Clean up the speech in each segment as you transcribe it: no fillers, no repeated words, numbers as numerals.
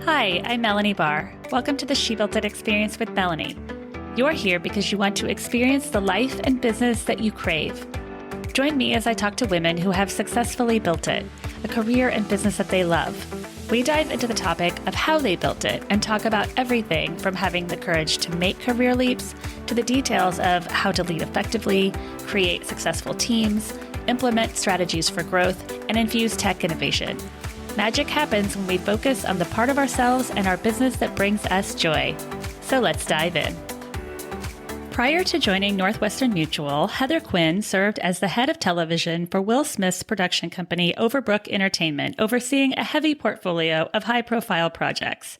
Hi, I'm Melanie Barr. Welcome to the She Built It Experience with Melanie. You're here because you want to experience the life and business that you crave. Join me as I talk to women who have successfully built it, a career and business that they love. We dive into the topic of how they built it and talk about everything from having the courage to make career leaps to the details of how to lead effectively, create successful teams, implement strategies for growth, and infuse tech innovation. Magic happens when we focus on the part of ourselves and our business that brings us joy. So let's dive in. Prior to joining Northwestern Mutual, Heather Quinn served as the head of television for Will Smith's production company, Overbrook Entertainment, overseeing a heavy portfolio of high-profile projects.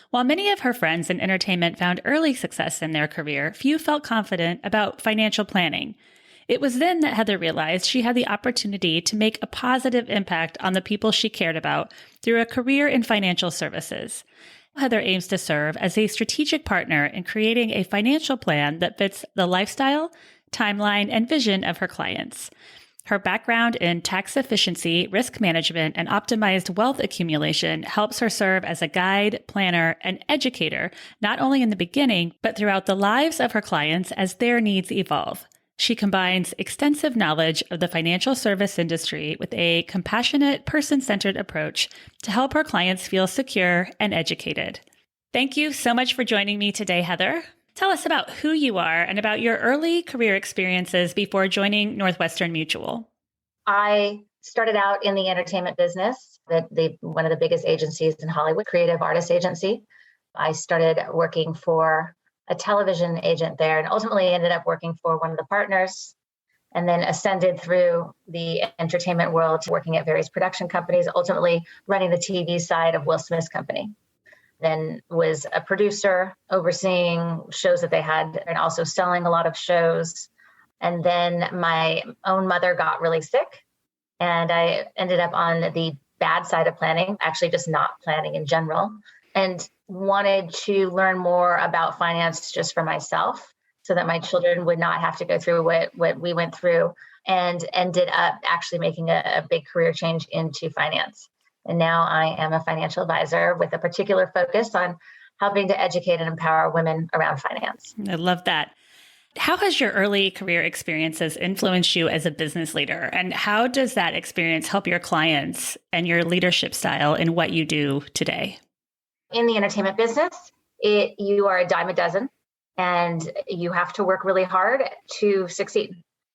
While many of her friends in entertainment found early success in their career, few felt confident about financial planning. It was then that Heather realized she had the opportunity to make a positive impact on the people she cared about through a career in financial services. Heather aims to serve as a strategic partner in creating a financial plan that fits the lifestyle, timeline, and vision of her clients. Her background in tax efficiency, risk management, and optimized wealth accumulation helps her serve as a guide, planner, and educator, not only in the beginning, but throughout the lives of her clients as their needs evolve. She combines extensive knowledge of the financial service industry with a compassionate, person-centered approach to help her clients feel secure and educated. Thank you so much for joining me today, Heather. Tell us about who you are and about your early career experiences before joining Northwestern Mutual. I started out in the entertainment business, one of the biggest agencies in Hollywood, creative artist agency. I started working for a television agent there and ultimately ended up working for one of the partners and then ascended through the entertainment world, working at various production companies, ultimately running the TV side of Will Smith's company. Then was a producer overseeing shows that they had and also selling a lot of shows. And then my own mother got really sick and I ended up on the bad side of planning, actually just not planning in general, and wanted to learn more about finance just for myself so that my children would not have to go through what we went through, and ended up actually making a big career change into finance. And now I am a financial advisor with a particular focus on helping to educate and empower women around finance. I love that. How has your early career experiences influenced you as a business leader? And how does that experience help your clients and your leadership style in what you do today? In the entertainment business, you are a dime a dozen and you have to work really hard to succeed,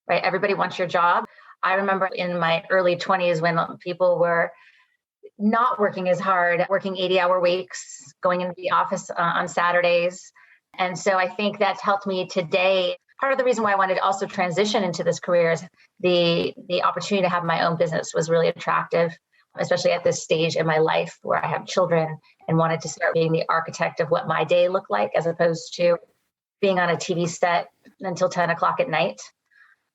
right? Everybody wants your job. I remember in my early 20s when people were not working as hard, working 80-hour weeks, going into the office on Saturdays. And so I think that's helped me today. Part of the reason why I wanted to also transition into this career is the opportunity to have my own business was really attractive, especially at this stage in my life where I have children and wanted to start being the architect of what my day looked like, as opposed to being on a TV set until 10 o'clock at night.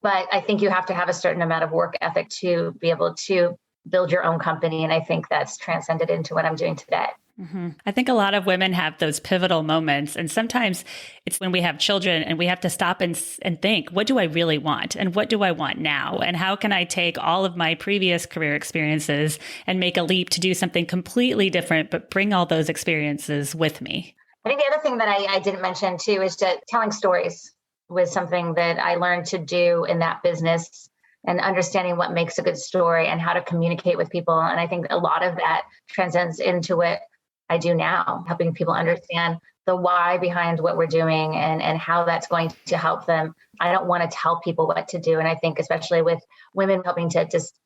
But I think you have to have a certain amount of work ethic to be able to build your own company. And I think that's transcended into what I'm doing today. Mm-hmm. I think a lot of women have those pivotal moments. And sometimes it's when we have children and we have to stop and think, what do I really want? And what do I want now? And how can I take all of my previous career experiences and make a leap to do something completely different, but bring all those experiences with me? I think the other thing that I didn't mention too is that telling stories was something that I learned to do in that business, and understanding what makes a good story and how to communicate with people. And I think a lot of that transcends into what I do now, helping people understand the why behind what we're doing and how that's going to help them. I don't want to tell people what to do. And I think especially with women helping to just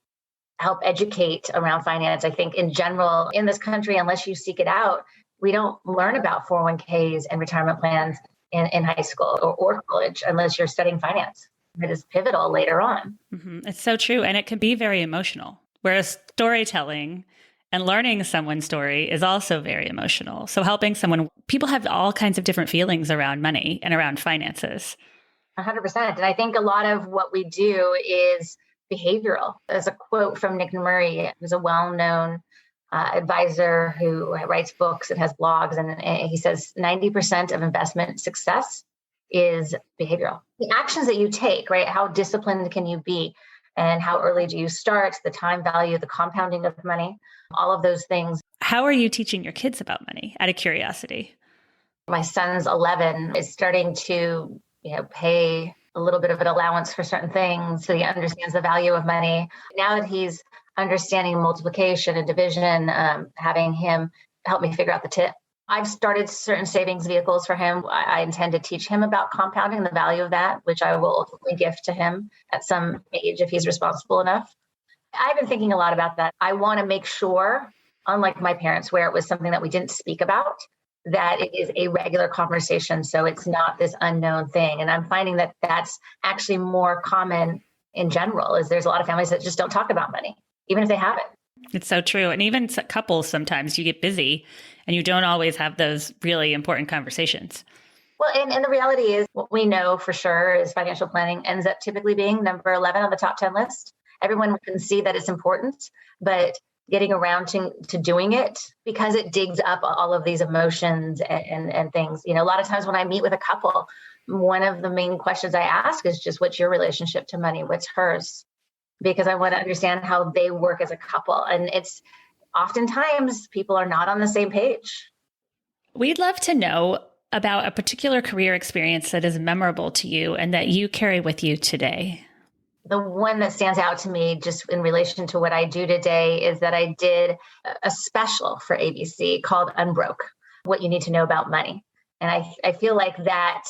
help educate around finance, I think in general in this country, unless you seek it out, we don't learn about 401ks and retirement plans in high school or college unless you're studying finance. It is pivotal later on. Mm-hmm. It's so true. And it can be very emotional, whereas storytelling and learning someone's story is also very emotional. So helping someone, people have all kinds of different feelings around money and around finances. 100%. And I think a lot of what we do is behavioral. There's a quote from Nick Murray, who's a well-known advisor who writes books and has blogs. And he says 90% of investment success is behavioral. The actions that you take, right? How disciplined can you be? and how early do you start, the time value, the compounding of money, all of those things. How are you teaching your kids about money, out of curiosity? My son's 11, is starting to, pay a little bit of an allowance for certain things. So he understands the value of money. Now that he's understanding multiplication and division, having him help me figure out the tip. I've started certain savings vehicles for him. I intend to teach him about compounding, the value of that, which I will ultimately gift to him at some age if he's responsible enough. I've been thinking a lot about that. I want to make sure, unlike my parents, where it was something that we didn't speak about, that it is a regular conversation. So it's not this unknown thing. And I'm finding that that's actually more common in general, is there's a lot of families that just don't talk about money, even if they have it. It's so true. And even couples, sometimes you get busy and you don't always have those really important conversations. Well, and the reality is what we know for sure is financial planning ends up typically being number 11 on the top 10 list. Everyone can see that it's important, but getting around to doing it, because it digs up all of these emotions and things. A lot of times when I meet with a couple, one of the main questions I ask is just, what's your relationship to money? What's hers? Because I want to understand how they work as a couple. And it's oftentimes people are not on the same page. We'd love to know about a particular career experience that is memorable to you and that you carry with you today. The one that stands out to me just in relation to what I do today is that I did a special for ABC called Unbroke, What You Need to Know About Money. And I feel like that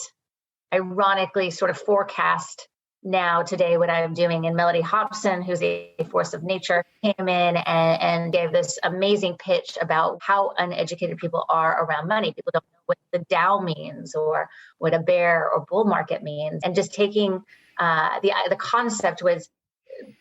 ironically sort of forecast now today what I'm doing. And Melanie Hobson, who's a force of nature, came in and gave this amazing pitch about how uneducated people are around money. People don't know what the Dow means or what a bear or bull market means. And just taking the concept was,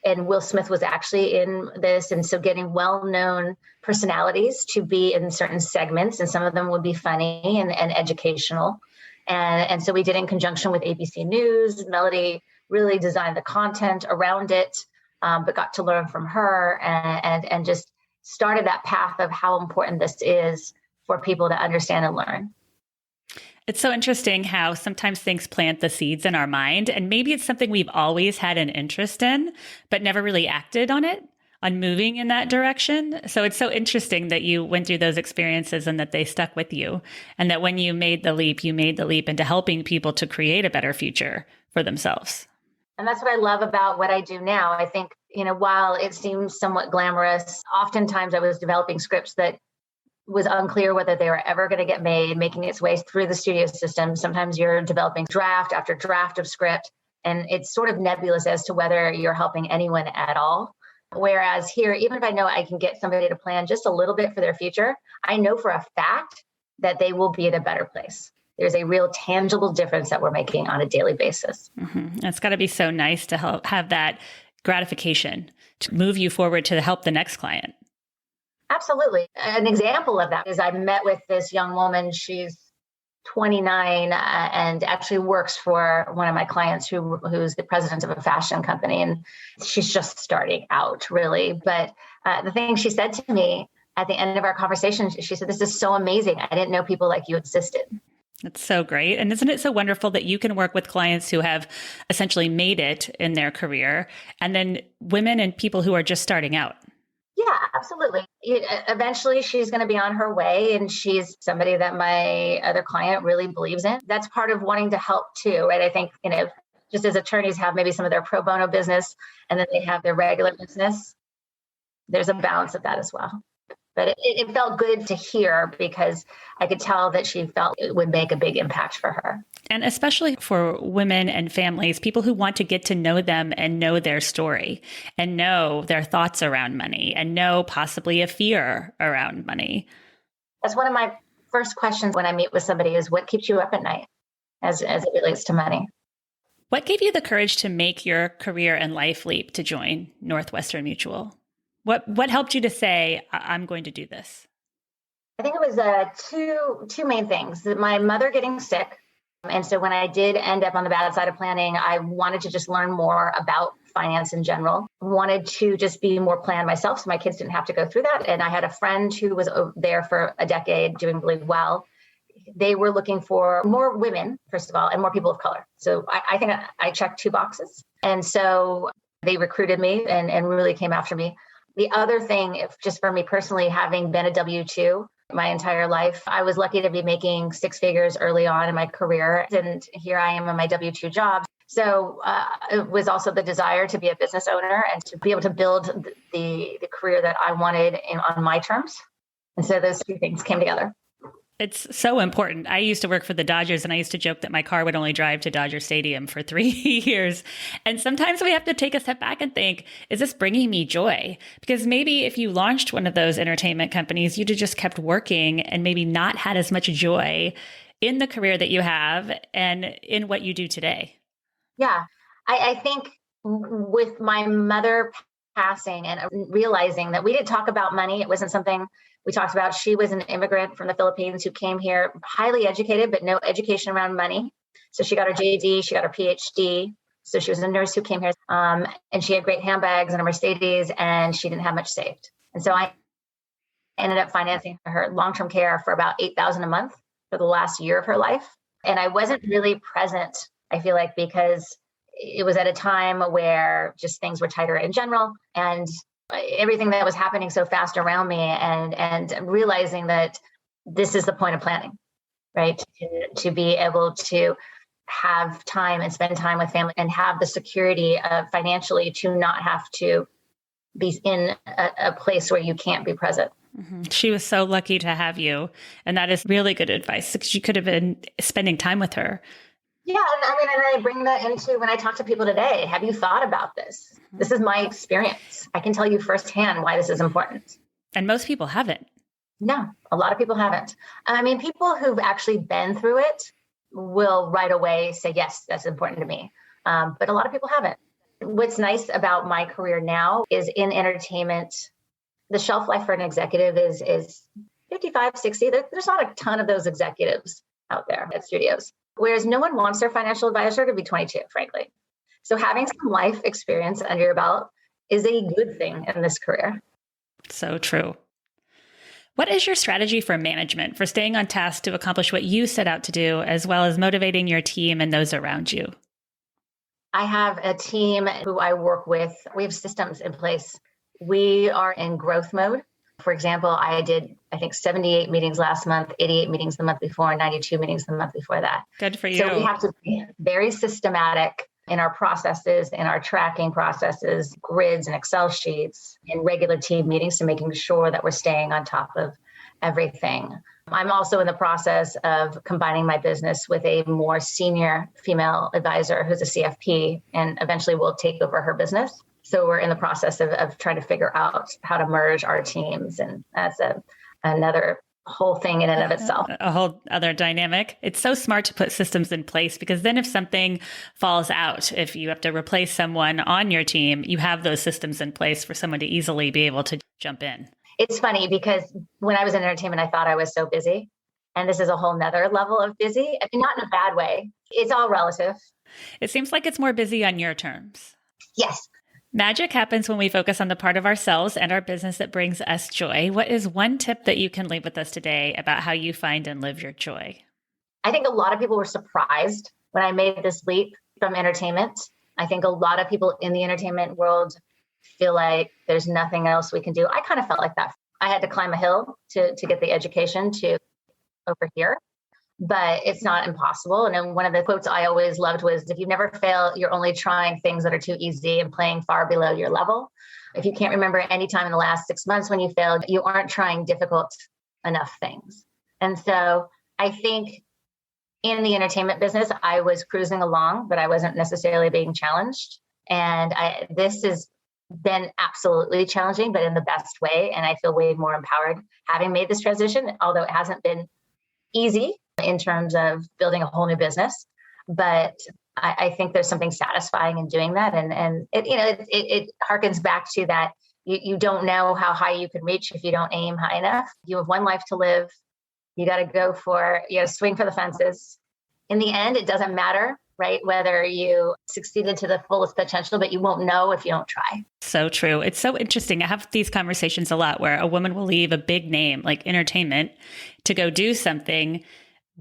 and Will Smith was actually in this. And so getting well-known personalities to be in certain segments, and some of them would be funny and educational. And so we did in conjunction with ABC News. Melody really designed the content around it, but got to learn from her and just started that path of how important this is for people to understand and learn. It's so interesting how sometimes things plant the seeds in our mind, and maybe it's something we've always had an interest in, but never really acted on it, on moving in that direction. So it's so interesting that you went through those experiences and that they stuck with you, and that when you made the leap into helping people to create a better future for themselves. And that's what I love about what I do now. I think, while it seems somewhat glamorous, oftentimes I was developing scripts that was unclear whether they were ever going to get made, making its way through the studio system. Sometimes you're developing draft after draft of script, and it's sort of nebulous as to whether you're helping anyone at all. Whereas here, even if I know I can get somebody to plan just a little bit for their future, I know for a fact that they will be in a better place. There's a real tangible difference that we're making on a daily basis. Mm-hmm. It's got to be so nice to have that gratification to move you forward to help the next client. Absolutely. An example of that is I met with this young woman. She's 29 and actually works for one of my clients who's the president of a fashion company. And she's just starting out, really. But the thing she said to me at the end of our conversation, she said, "This is so amazing. I didn't know people like you existed." That's so great. And isn't it so wonderful that you can work with clients who have essentially made it in their career, and then women and people who are just starting out? Yeah, absolutely. Eventually, she's going to be on her way, and she's somebody that my other client really believes in. That's part of wanting to help too, right? I think, just as attorneys have maybe some of their pro bono business, and then they have their regular business, there's a balance of that as well. But it felt good to hear because I could tell that she felt it would make a big impact for her. And especially for women and families, people who want to get to know them and know their story and know their thoughts around money and know possibly a fear around money. That's one of my first questions when I meet with somebody is, what keeps you up at night as it relates to money? What gave you the courage to make your career and life leap to join Northwestern Mutual? What helped you to say, I'm going to do this? I think it was two main things. My mother getting sick. And so when I did end up on the bad side of planning, I wanted to just learn more about finance in general. Wanted to just be more planned myself so my kids didn't have to go through that. And I had a friend who was there for a decade doing really well. They were looking for more women, first of all, and more people of color. So I think I checked two boxes. And so They recruited me and really came after me. The other thing, if just for me personally, having been a W-2 my entire life, I was lucky to be making six figures early on in my career. And here I am in my W-2 job. So it was also the desire to be a business owner and to be able to build the career that I wanted on my terms. And so those two things came together. It's so important. I used to work for the Dodgers, and I used to joke that my car would only drive to Dodger Stadium for 3 years. And sometimes we have to take a step back and think, is this bringing me joy? Because maybe if you launched one of those entertainment companies, you'd have just kept working and maybe not had as much joy in the career that you have and in what you do today. Yeah, I think with my mother passing and realizing that we didn't talk about money, it wasn't something we talked about. She was an immigrant from the Philippines who came here, highly educated, but no education around money. So she got her GED, she got her PhD. So she was a nurse who came here, and she had great handbags and a Mercedes, and she didn't have much saved. And so I ended up financing her long-term care for about $8,000 a month for the last year of her life. And I wasn't really present, I feel like, because it was at a time where just things were tighter in general, and everything that was happening so fast around me, and realizing that this is the point of planning, right? To be able to have time and spend time with family and have the security financially to not have to be in a place where you can't be present. Mm-hmm. She was so lucky to have you. And that is really good advice, because you could have been spending time with her. Yeah. And I bring that into when I talk to people today. Have you thought about this? This is my experience. I can tell you firsthand why this is important. And most people haven't. No, a lot of people haven't. I mean, people who've actually been through it will right away say, yes, that's important to me. But a lot of people haven't. What's nice about my career now is in entertainment, the shelf life for an executive is 55, 60. There's not a ton of those executives out there at studios. Whereas no one wants their financial advisor to be 22, frankly. So having some life experience under your belt is a good thing in this career. So true. What is your strategy for management, for staying on task to accomplish what you set out to do, as well as motivating your team and those around you? I have a team who I work with. We have systems in place. We are in growth mode. For example, I did, I think, 78 meetings last month, 88 meetings the month before, 92 meetings the month before that. Good for you. So we have to be very systematic in our processes, in our tracking processes, grids and Excel sheets, in regular team meetings to making sure that we're staying on top of everything. I'm also in the process of combining my business with a more senior female advisor who's a CFP, and eventually will take over her business. So we're in the process of trying to figure out how to merge our teams. And that's another whole thing in and of itself. A whole other dynamic. It's so smart to put systems in place, because then if something falls out, if you have to replace someone on your team, you have those systems in place for someone to easily be able to jump in. It's funny because when I was in entertainment, I thought I was so busy. And this is a whole nother level of busy. I mean, not in a bad way. It's all relative. It seems like it's more busy on your terms. Yes. Magic happens when we focus on the part of ourselves and our business that brings us joy. What is one tip that you can leave with us today about how you find and live your joy? I think a lot of people were surprised when I made this leap from entertainment. I think a lot of people in the entertainment world feel like there's nothing else we can do. I kind of felt like that. I had to climb a hill to get the education to over here, but it's not impossible. And then one of the quotes I always loved was, if you never fail, you're only trying things that are too easy and playing far below your level. If you can't remember any time in the last 6 months when you failed, you aren't trying difficult enough things. And so I think in the entertainment business, I was cruising along, but I wasn't necessarily being challenged. And this has been absolutely challenging, but in the best way. And I feel way more empowered having made this transition, although it hasn't been easy in terms of building a whole new business. But I think there's something satisfying in doing that. And it harkens back to that. You don't know how high you can reach if you don't aim high enough. You have one life to live. You got to go for, swing for the fences. In the end, it doesn't matter, right? Whether you succeeded to the fullest potential, but you won't know if you don't try. So true. It's so interesting. I have these conversations a lot where a woman will leave a big name like entertainment to go do something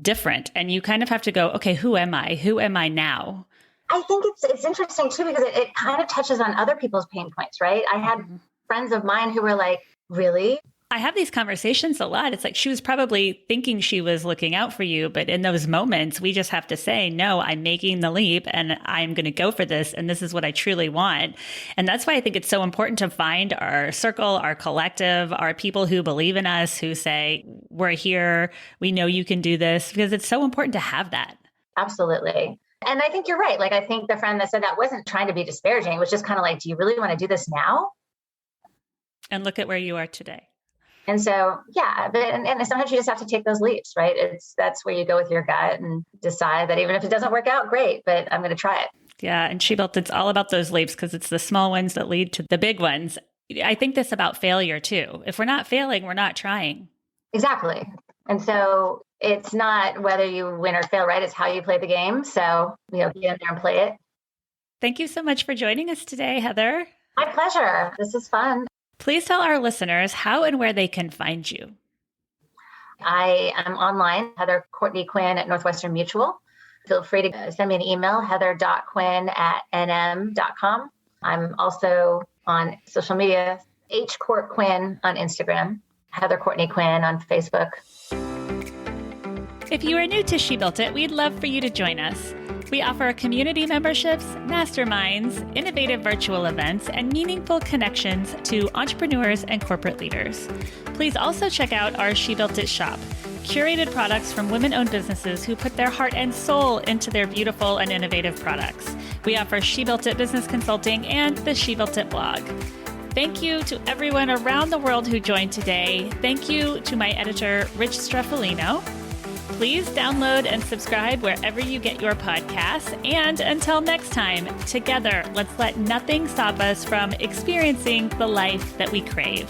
different. And you kind of have to go, okay, who am I? Who am I now? I think it's interesting too, because it kind of touches on other people's pain points, right? I had friends of mine who were like, really? I have these conversations a lot. It's like she was probably thinking she was looking out for you, but in those moments, we just have to say, no, I'm making the leap and I'm going to go for this. And this is what I truly want. And that's why I think it's so important to find our circle, our collective, our people who believe in us, who say, we're here, we know you can do this, because it's so important to have that. Absolutely. And I think you're right. Like, I think the friend that said that wasn't trying to be disparaging. It was just kind of like, do you really want to do this now? And look at where you are today. And so, yeah, but and sometimes you just have to take those leaps, right? That's where you go with your gut and decide that even if it doesn't work out, great, but I'm going to try it. Yeah. And She Built, it's all about those leaps, because it's the small ones that lead to the big ones. I think this about failure too. If we're not failing, we're not trying. Exactly. And so it's not whether you win or fail, right? It's how you play the game. So, get in there and play it. Thank you so much for joining us today, Heather. My pleasure. This is fun. Please tell our listeners how and where they can find you. I am online, Heather Courtney Quinn at Northwestern Mutual. Feel free to send me an email, heather.quinn@nm.com. I'm also on social media, hcourtquinn on Instagram, Heather Courtney Quinn on Facebook. If you are new to She Built It, we'd love for you to join us. We offer community memberships, masterminds, innovative virtual events, and meaningful connections to entrepreneurs and corporate leaders. Please also check out our She Built It shop, curated products from women-owned businesses who put their heart and soul into their beautiful and innovative products. We offer She Built It business consulting and the She Built It blog. Thank you to everyone around the world who joined today. Thank you to my editor, Rich Streffolino. Please download and subscribe wherever you get your podcasts. And until next time, together, let's let nothing stop us from experiencing the life that we crave.